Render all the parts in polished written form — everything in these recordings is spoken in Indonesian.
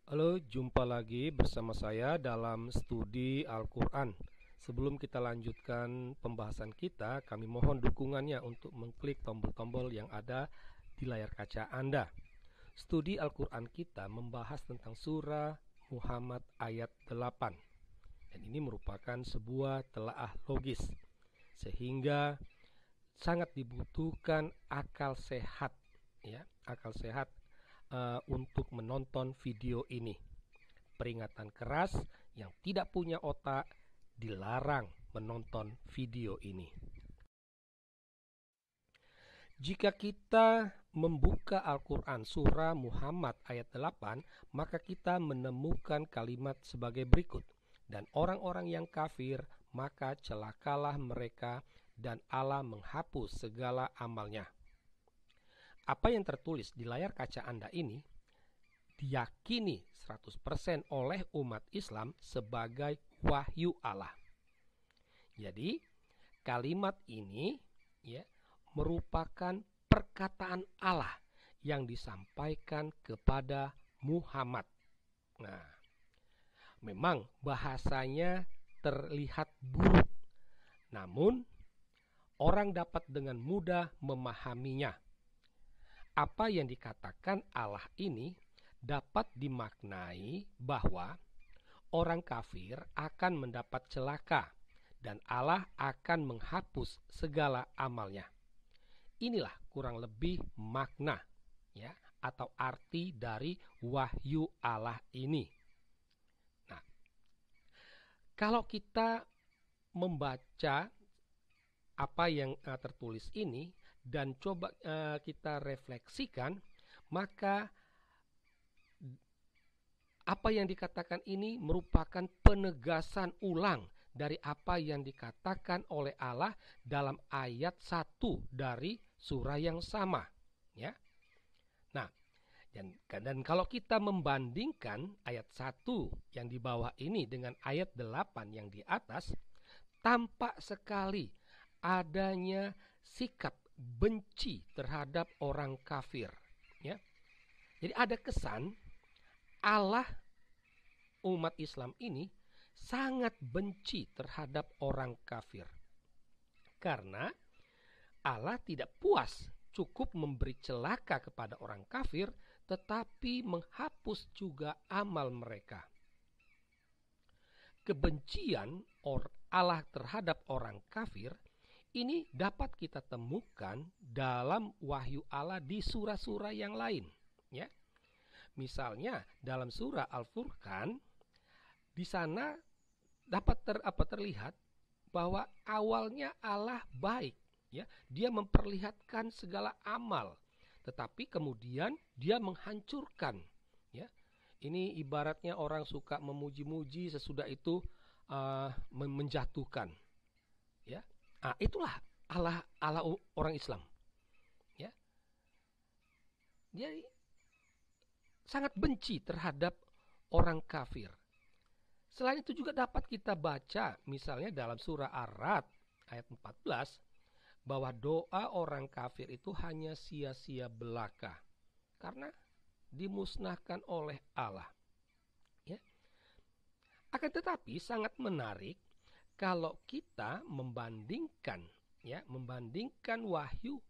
Halo, jumpa lagi bersama saya dalam studi Al-Quran. Sebelum kita lanjutkan pembahasan kita, kami mohon dukungannya untuk mengklik tombol-tombol yang ada di layar kaca Anda. Studi Al-Quran kita membahas tentang surah Muhammad ayat 8. Dan ini merupakan sebuah telaah logis, sehingga sangat dibutuhkan akal sehat, ya, akal sehat untuk menonton video ini. Peringatan keras, yang tidak punya otak dilarang menonton video ini. Jika kita membuka Al-Quran surah Muhammad ayat 8, maka kita menemukan kalimat sebagai berikut. Dan orang-orang yang kafir, maka celakalah mereka, dan Allah menghapus segala amalnya. Apa yang tertulis di layar kaca Anda ini diyakini 100% oleh umat Islam sebagai wahyu Allah. Jadi, kalimat ini ya merupakan perkataan Allah yang disampaikan kepada Muhammad. Nah, memang bahasanya terlihat buruk, namun orang dapat dengan mudah memahaminya. Apa yang dikatakan Allah ini dapat dimaknai bahwa orang kafir akan mendapat celaka dan Allah akan menghapus segala amalnya. Inilah kurang lebih makna ya atau arti dari wahyu Allah ini. Nah, kalau kita membaca apa yang tertulis ini dan coba kita refleksikan, maka apa yang dikatakan ini merupakan penegasan ulang dari apa yang dikatakan oleh Allah dalam ayat 1 dari surah yang sama, ya. Nah, dan kalau kita membandingkan ayat 1 yang di bawah ini dengan ayat 8 yang di atas, tampak sekali adanya sikap benci terhadap orang kafir, ya. Jadi ada kesan Allah umat Islam ini sangat benci terhadap orang kafir. Karena Allah tidak puas cukup memberi celaka kepada orang kafir, tetapi menghapus juga amal mereka. Kebencian Allah terhadap orang kafir ini dapat kita temukan dalam wahyu Allah di surah-surah yang lain, ya. Misalnya dalam surah Al-Furqan, di sana dapat terlihat bahwa awalnya Allah baik, ya. Dia memperlihatkan segala amal, tetapi kemudian dia menghancurkan, ya. Ini ibaratnya orang suka memuji-muji, sesudah itu menjatuhkan, ya. Nah, itulah Allah orang Islam, ya. Dia sangat benci terhadap orang kafir. Selain itu juga dapat kita baca misalnya dalam surah Ar-Ra'd ayat 14 bahwa doa orang kafir itu hanya sia-sia belaka karena dimusnahkan oleh Allah, ya. Akan tetapi sangat menarik kalau kita membandingkan wahyu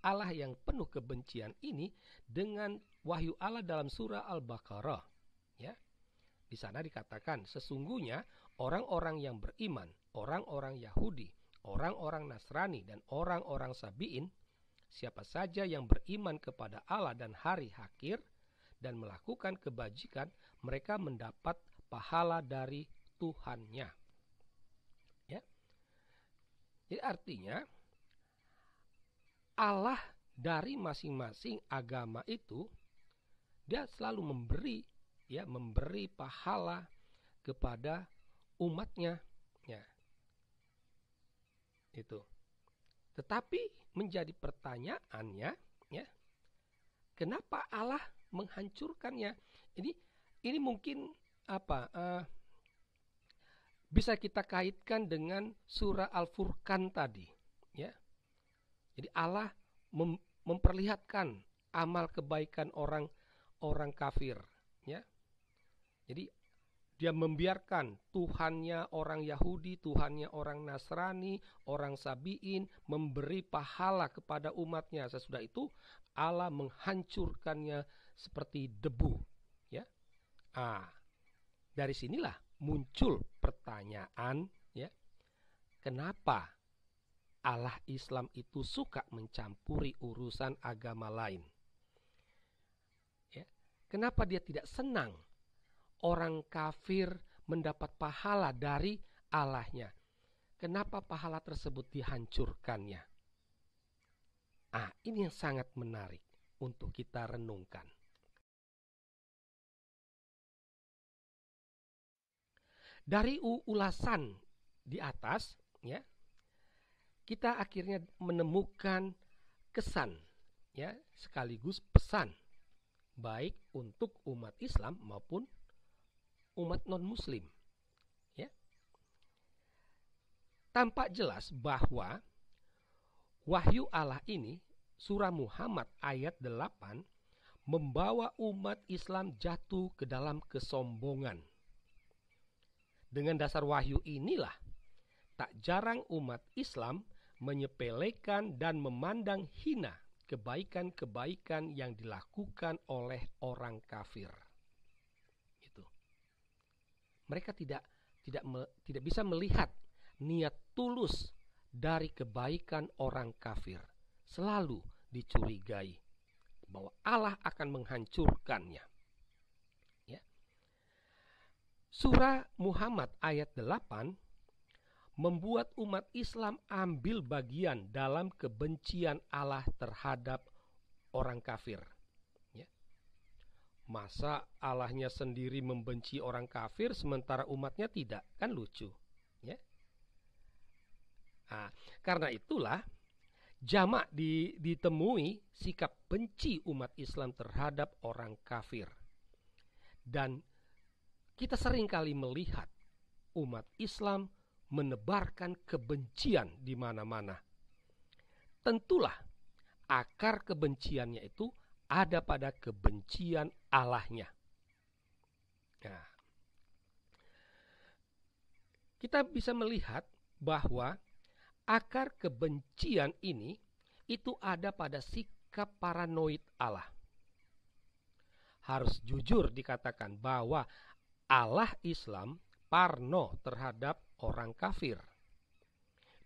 Allah yang penuh kebencian ini dengan wahyu Allah dalam surah Al-Baqarah, ya. Di sana dikatakan sesungguhnya orang-orang yang beriman, orang-orang Yahudi, orang-orang Nasrani dan orang-orang Sabi'in, siapa saja yang beriman kepada Allah dan hari akhir dan melakukan kebajikan, mereka mendapat pahala dari Tuhannya. Ya. Jadi artinya Allah dari masing-masing agama itu dia selalu memberi pahala kepada umatnya, ya. Itu. Tetapi menjadi pertanyaannya, ya, kenapa Allah menghancurkannya? Ini mungkin bisa kita kaitkan dengan surah Al-Furqan tadi, ya. Jadi Allah memperlihatkan amal kebaikan orang kafir, ya. Jadi dia membiarkan Tuhannya orang Yahudi, Tuhannya orang Nasrani, orang Sabi'in memberi pahala kepada umatnya. Sesudah itu Allah menghancurkannya seperti debu. Ya, dari sinilah muncul pertanyaan, ya, kenapa Allah Islam itu suka mencampuri urusan agama lain? Ya, kenapa dia tidak senang orang kafir mendapat pahala dari Allahnya? Kenapa pahala tersebut dihancurkannya? Ini yang sangat menarik untuk kita renungkan. Dari ulasan di atas, ya, kita akhirnya menemukan kesan, ya, sekaligus pesan baik untuk umat Islam maupun umat non-muslim. Ya. Tampak jelas bahwa wahyu Allah ini, surah Muhammad ayat 8, membawa umat Islam jatuh ke dalam kesombongan. Dengan dasar wahyu inilah tak jarang umat Islam menyepelekan dan memandang hina kebaikan-kebaikan yang dilakukan oleh orang kafir. Mereka tidak bisa melihat niat tulus dari kebaikan orang kafir. Selalu dicurigai bahwa Allah akan menghancurkannya. Ya. Surah Muhammad ayat 8 membuat umat Islam ambil bagian dalam kebencian Allah terhadap orang kafir. Masa Allahnya sendiri membenci orang kafir sementara umatnya tidak? Kan lucu, ya. Karena itulah jamak ditemui sikap benci umat Islam terhadap orang kafir. Dan kita seringkali melihat umat Islam menebarkan kebencian di mana-mana. Tentulah akar kebenciannya itu ada pada kebencian Allahnya. Nah, kita bisa melihat bahwa akar kebencian ini itu ada pada sikap paranoid Allah. Harus jujur dikatakan bahwa Allah Islam parno terhadap orang kafir.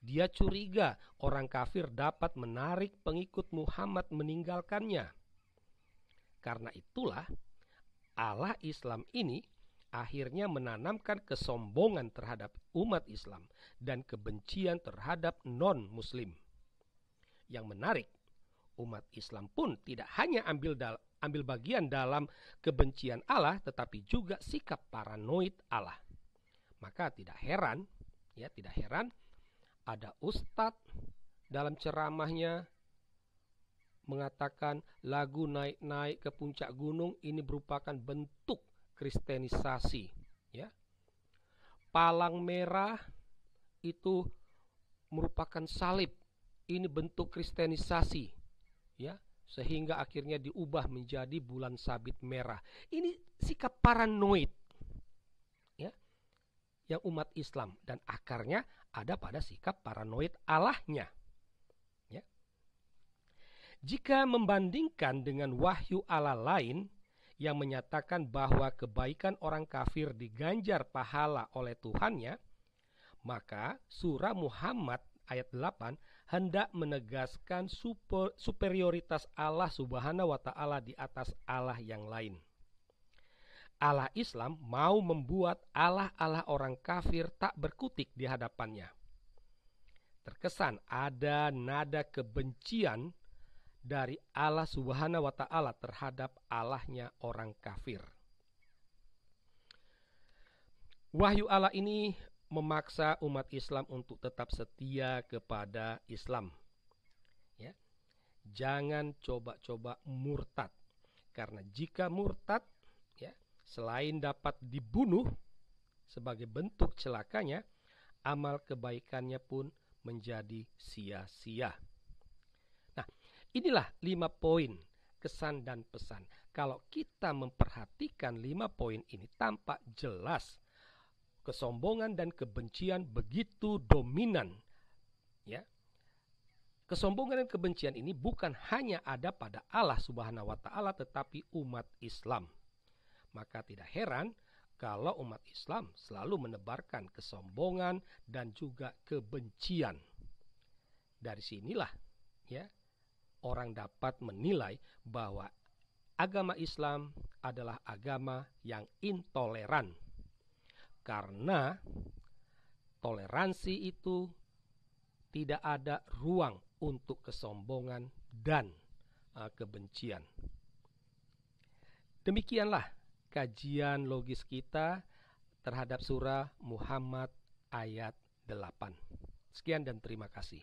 Dia curiga orang kafir dapat menarik pengikut Muhammad meninggalkannya. Karena itulah Allah Islam ini akhirnya menanamkan kesombongan terhadap umat Islam dan kebencian terhadap non-muslim. Yang menarik, umat Islam pun tidak hanya ambil bagian dalam kebencian Allah, tetapi juga sikap paranoid Allah. Maka tidak heran ada ustadz dalam ceramahnya mengatakan lagu naik-naik ke puncak gunung ini merupakan bentuk kristenisasi, ya. Palang merah itu merupakan salib, ini bentuk kristenisasi, ya, sehingga akhirnya diubah menjadi bulan sabit merah. Ini sikap paranoid, ya, yang umat Islam, dan akarnya ada pada sikap paranoid Allahnya. Jika membandingkan dengan wahyu Allah lain yang menyatakan bahwa kebaikan orang kafir diganjar pahala oleh Tuhannya, maka surah Muhammad ayat 8 hendak menegaskan superioritas Allah Subhanahu wa Ta'ala di atas Allah yang lain. Allah Islam mau membuat Allah-Allah orang kafir tak berkutik di hadapannya. Terkesan ada nada kebencian dari Allah Subhanahu wa Ta'ala terhadap Allahnya orang kafir. Wahyu Allah ini memaksa umat Islam untuk tetap setia kepada Islam. Ya. Jangan coba-coba murtad. Karena jika murtad, ya, selain dapat dibunuh sebagai bentuk celakanya, amal kebaikannya pun menjadi sia-sia. Inilah 5 poin kesan dan pesan. Kalau kita memperhatikan 5 poin ini, tampak jelas kesombongan dan kebencian begitu dominan. Ya, kesombongan dan kebencian ini bukan hanya ada pada Allah Subhanahu wa Ta'ala, tetapi umat Islam. Maka tidak heran kalau umat Islam selalu menebarkan kesombongan dan juga kebencian. Dari sinilah ya orang dapat menilai bahwa agama Islam adalah agama yang intoleran. Karena toleransi itu tidak ada ruang untuk kesombongan dan kebencian. Demikianlah kajian logis kita terhadap surah Muhammad ayat 8. Sekian dan terima kasih.